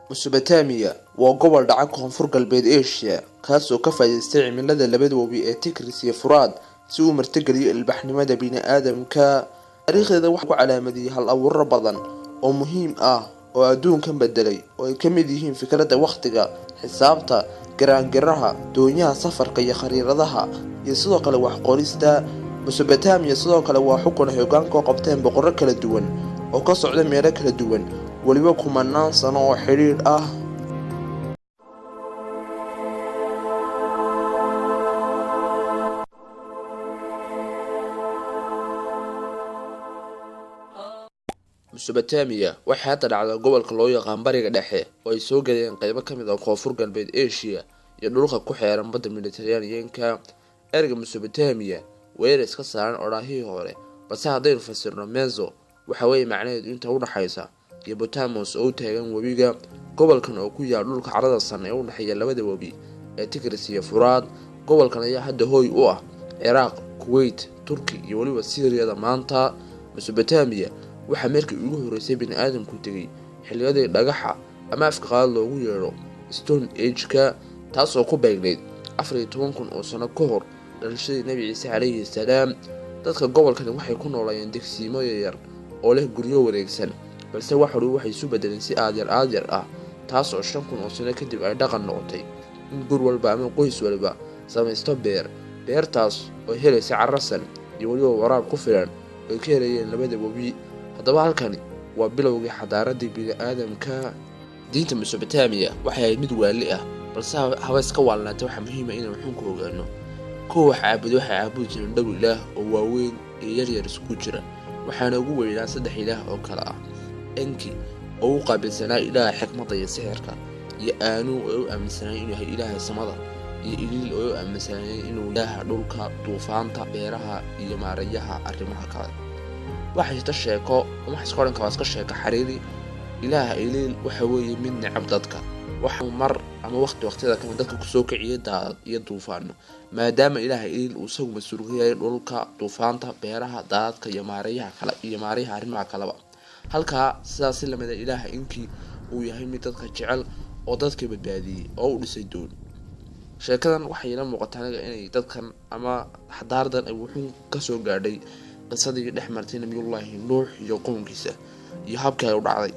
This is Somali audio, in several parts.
Mesopotamia waa gobol dhaca koonfur galbeed Asia kaasoo ka faa'iideystay cimilada labada wabi ee Tigris iyo Furaad si uu martigeliyo ilbaxnimada bini'aadamka. Taariikhdeeda waxaa ku calaamadiyay hal abuuro badan oo muhiim ah oo adduunkan bedelay oo ay ka mid yihiin fikradda waqtiga, xisaabta, garaangaraha, doonyaha safarka iyo khariidadaha, iyo sidoo kale wax qorista. Mesopotamia sidoo kale waa xukun ay hoggaanka u qabteen boqorro kala duwan oo ka socda meelo kala duwan waliba kumanaan sano oo xiriir ah. Mesopotamia waxay hadda dhacdaa gobolka loo yaqaan Bariga Dhexe oo ay soo galeen qaybo ka mid ah koonfur galbeed Asia iyo dhulka ku xeeran badda Mediterranean-ka. Ereyga Mesopotamia waa iska saaran odhaahii hore, balse haddaynu fasirno Meso waxa weeye macnaheedu inta u dhaxaysa, iyo Potamos oo u taagan webiga. Gobolkan oo ku yaal dhulka carrada san ee u dhaxeeya labada webi ee Tigris iyo Furaad. Gobolkan ayaa hadda hooy u ah Ciraaq, Kuwait, Turki iyo waliba Syria maanta. Mesopotamia waxaa markii ugu horeysay bini'aadamku tegay xilliyadii dhagaxa ama afka qaad loogu yeero Stone Age-ka, taasoo ku beegnayd 14,000 oo sano ka hor dhalashadii Nabi Ciise calayhi salaam. Dadka gobolkani waxay ku noolayeen degsiimo yar oo leh guryo wareegsan, balse wax walba waxay isu bedeleen si aad yar ah, taas oo 5,000 oo sano kadib ay dhaqan noqotay in gur walba ama qoys walba samaysto beertaas oo helaysa carrasan iyo waliba waraab ku filan oo ay ka helayeen labada webi. Haddaba halkani waa bilowgii xadaaradii bini'aadamka. Diinta Mesopotamia waxay ahayd mid waali ah, balse haba iska waalnaatay waxaa muhiim ah inaan waxun ku ogaano. Waxay caabudi jireen dhowr ilaah oo waaweyn iyo yaryar isku jira, waxaana ugu weynaa 3 ilaah oo kala ah: Enki oo u qaabilsanaa ilaaha xikmadda iyo sixirka, iyo Anu oo u aaminsanaa inuu yahay ilaaha samada, iyo Enlil oo u aaminsanaa inuu ilaaha dhulka, duufaanta, beeraha iyo maareeyaha arrimaha kale. Waxaa jirta sheeko ama iska odhan kara iska sheeko xariiri. Ilaaha Enlil waxa weeye mid necab dadka, waxuu mar ama waqtiyada kamid dadka kusoo kiciyay daadad iyo duufaano, maadaama ilaaha Enlil uu isagu mas'uul ka yahay dhulka, duufaanta, beeraha, daadadka iyo maareeyaha arrimaha kaleba. Halkaa sidaas la mid ah ilaaha Enki uu yahay mid dadka jecel oo dadka badbaadiyay oo u dhisay doon. Sheekadan waxay ila muuqataa inay dadkan ama xadaaradan ay wuxuu ka soo gaadhay qisadii dhex martay Nabiyullaahi Nuux iyo qoomkiisa iyo habkii ay u dhacday.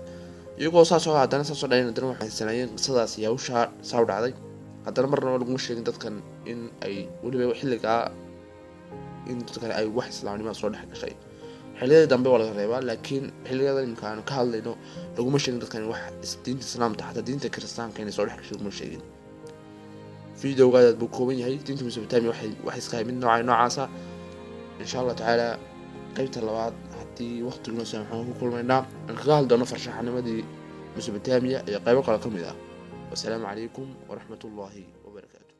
iyagoo saas oo haddana waxay sanayeen qisadaas iyo hawsha saa u dhacday. haddana marnaba laguma sheegin dadkan in ay weliba xilligaa in dadkan ay wax islaamnimo soo dhex gashay. xilliyada dambe waa laga reebaa, laakiin xilliyada imika aan ka hadlayno laguma sheegin dadkan wax diinta islaamta xataa diinta kiristaanka inay soo dhex gashay laguma sheegin. fiidiyowgaad buu kooban yahay. diinta Mesopotamia waxay iska mid noocaasa. insha Allah tacaala qaybta labaad haddii waqtigu noo saamaxo waxaan ku kulmaynaa aan kaga hadli doono farshaxanimadii Mesopotamia iyo qaybo kale ka mid ah. Wassalaamu calaykum waraxmatullaahi wabarakaatuh.